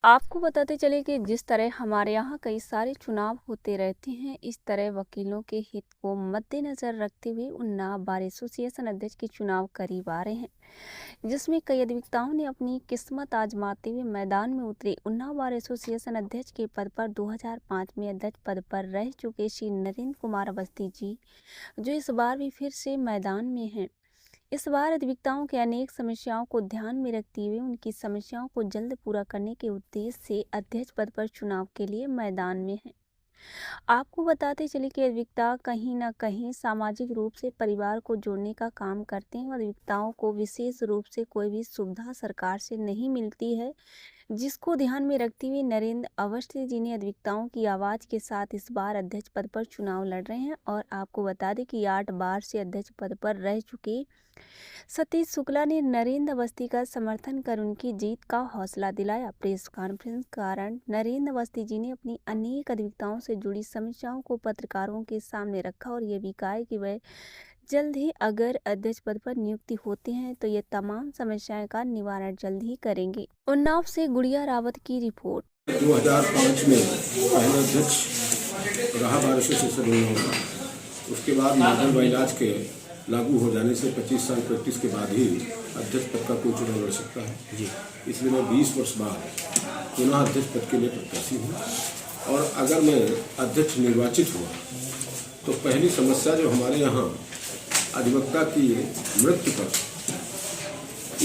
आपको बताते चले कि जिस तरह हमारे यहाँ कई सारे चुनाव होते रहते हैं, इस तरह वकीलों के हित को मद्देनजर रखते हुए उन्नाव बार एसोसिएशन अध्यक्ष के चुनाव करीब आ रहे हैं, जिसमें कई अधिवक्ताओं ने अपनी किस्मत आजमाते हुए मैदान में उतरे। उन्नाव बार एसोसिएशन अध्यक्ष के पद पर 2005 में अध्यक्ष पद पर रह चुके श्री नरेंद्र कुमार अवस्थी जी, जो इस बार भी फिर से मैदान में हैं। इस बार अधिवक्ताओं की अनेक समस्याओं को ध्यान में रखते हुए उनकी समस्याओं को जल्द पूरा करने के उद्देश्य से अध्यक्ष पद पर चुनाव के लिए मैदान में हैं। आपको बताते चले कि अधिवक्ता कहीं न कहीं सामाजिक रूप से परिवार को जोड़ने का काम करते हैं। अधिवक्ताओं को विशेष रूप से कोई भी सुविधा सरकार से नहीं मिलती है, जिसको ध्यान में रखते हुए नरेंद्र अवस्थी जी ने अधिवक्ताओं की आवाज़ के साथ इस बार अध्यक्ष पद पर चुनाव लड़ रहे हैं। और आपको बता दें कि 8 बार से अध्यक्ष पद पर रह चुके सतीश शुक्ला ने नरेंद्र अवस्थी का समर्थन कर उनकी जीत का हौसला दिलाया। प्रेस कॉन्फ्रेंस के कारण नरेंद्र अवस्थी जी ने अपनी अनेक अधिवक्ताओं से जुड़ी समस्याओं को पत्रकारों के सामने रखा और ये भी कहा कि वह जल्द ही अगर अध्यक्ष पद पर नियुक्ति होते हैं तो ये तमाम समस्याएं का निवारण जल्द ही करेंगे। उन्नाव से गुड़िया रावत की रिपोर्ट। 2005 में पहले अध्यक्ष रहा बार एसोसिएशन उन्नाव का। उसके बाद मॉडल बाइलाज के लागू हो जाने से 25 साल प्रैक्टिस के बाद ही अध्यक्ष पद का कोई चुनाव लड़ सकता है जी। इसलिए मैं 20 वर्ष बाद पुनः अध्यक्ष पद के लिए प्रत्याशी हूँ। और अगर मैं अध्यक्ष निर्वाचित हुआ तो पहली समस्या जो हमारे यहाँ अधिवक्ता की मृत्यु पर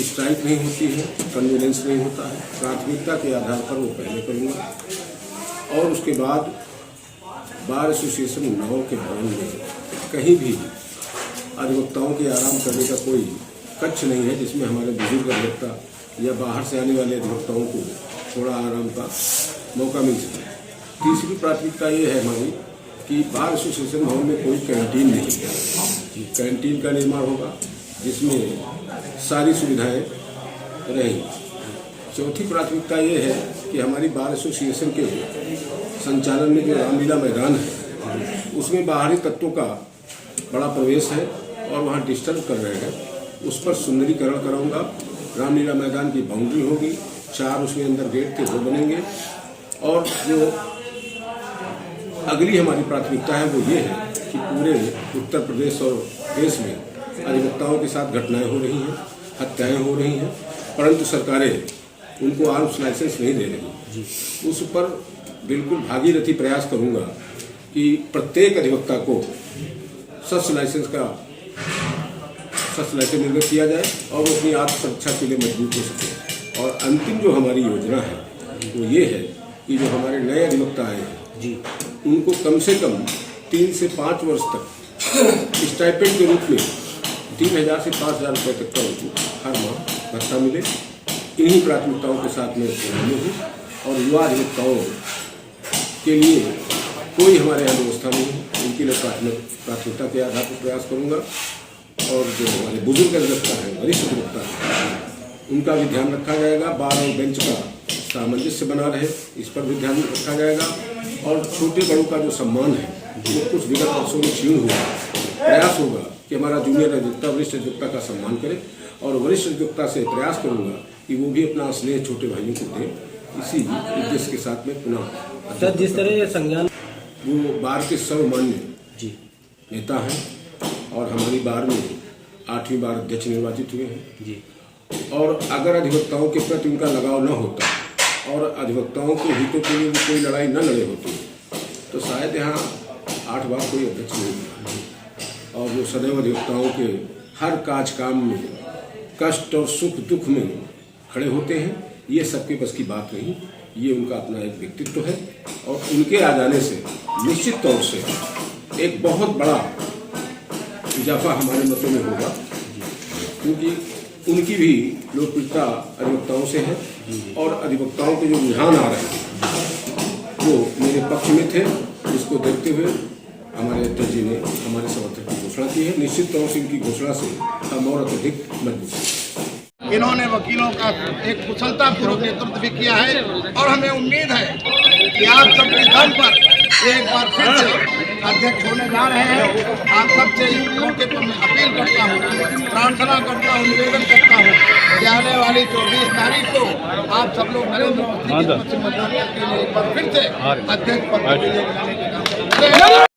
स्ट्राइक नहीं होती है, कन्वीनेंस नहीं होता है, प्राथमिकता के आधार पर वो पहले करूँगा। और उसके बाद बार एसोसिएशन उन्नाव के भवन में कहीं भी अधिवक्ताओं के आराम करने का कोई कक्ष नहीं है जिसमें हमारे बुजुर्ग अधिवक्ता या बाहर से आने वाले अधिवक्ताओं को थोड़ा आराम का मौका मिल सके। तीसरी प्राथमिकता ये है हमारी कि बार एसोसिएशन भवन में कोई कैंटीन नहीं है। कैंटीन का निर्माण होगा जिसमें सारी सुविधाएं रहेंगी। चौथी प्राथमिकता ये है कि हमारी बार एसोसिएशन के संचालन में जो रामलीला मैदान है उसमें बाहरी तत्वों का बड़ा प्रवेश है और वहाँ डिस्टर्ब कर रहे हैं, उस पर सुंदरीकरण कराऊंगा। रामलीला मैदान की बाउंड्री होगी, 4 उसमें अंदर गेट के 2 बनेंगे। और जो अगली हमारी प्राथमिकता है वो ये है कि पूरे उत्तर प्रदेश और देश में अधिवक्ताओं के साथ घटनाएं हो रही हैं, हत्याएं हो रही हैं, परंतु सरकारें उनको आर्म्स लाइसेंस नहीं दे रही। उस पर बिल्कुल भागीरथी प्रयास करूंगा कि प्रत्येक अधिवक्ता को शस्त्र लाइसेंस निर्गत किया जाए और वो अपनी आत्मसुरक्षा के लिए मजबूत हो सके। और अंतिम जो हमारी योजना है वो ये है कि जो हमारे नए अधिवक्ता आए हैं जी, उनको कम से कम 3 से 5 वर्ष तक स्टाइपेंड के रूप में 3000 से 5000 रुपये तक का उनको हर माह भत्ता मिले। इन्हीं प्राथमिकताओं के साथ मैं शामिल हूँ। और युवा अधिवक्ताओं के लिए कोई हमारे यहाँ व्यवस्था नहीं है, उनके लिए प्राथमिकता के आधार पर प्रयास करूँगा। और जो हमारे बुजुर्ग अधिवक्ता हैं, वरिष्ठ अधिवक्ता हैं, उनका भी ध्यान रखा जाएगा। बार और बेंच का सामंजस्य बना रहे, इस पर भी ध्यान रखा जाएगा। और छोटे बड़ों का जो सम्मान है वो कुछ विगत वर्षों में क्षीण हुआ, प्रयास होगा कि हमारा जूनियर अधिवक्ता वरिष्ठ अधिवक्ता का सम्मान करे। और वरिष्ठ अधिवक्ता से प्रयास करूँगा कि वो भी अपना स्नेह छोटे भाइयों को दे। इसी उद्देश्य के साथ में पुनः जिस तरह संज्ञान वो बार के सर्वमान्य नेता हैं और हमारी बार में 8वीं बार अध्यक्ष निर्वाचित हुए हैं जी। और अगर अधिवक्ताओं के प्रति उनका लगाव न होता और अधिवक्ताओं के हितों के लिए कोई लड़ाई न लड़े होते तो शायद यहाँ 8 बार कोई अध्यक्ष नहीं हुआ। और वो सदैव अधिवक्ताओं के हर काम में कष्ट और सुख दुख में खड़े होते हैं। ये सबके बस की बात नहीं, ये उनका अपना एक व्यक्तित्व है। और उनके आ जाने से निश्चित तौर से एक बहुत बड़ा इजाफा हमारे मतों में होगा, क्योंकि उनकी भी लोकप्रियता अधिवक्ताओं से है। और अधिवक्ताओं के जो रुझान आ रहे हैं वो मेरे पक्ष में थे, जिसको देखते हुए हमारे अध्यक्ष जी ने हमारे समर्थन की घोषणा की है। निश्चित तौर से इनकी घोषणा से हम और अत्यधिक मजबूत हैं। इन्होंने वकीलों का एक कुशलतापूर्वक नेतृत्व भी किया है और हमें उम्मीद है कि आप सबके दम पर एक बार फिर से अध्यक्ष होने जा रहे हैं। आप सबसे इस मौके पर मैं अपील करता हूँ, प्रार्थना करता हूँ, निवेदन करता हूँ कि आने वाली 24 तारीख को आप सब लोग नरेंद्र मोदी के पक्ष में मतदान करके एक बार फिर से अध्यक्ष पद पर विजय बनाने के काम करें।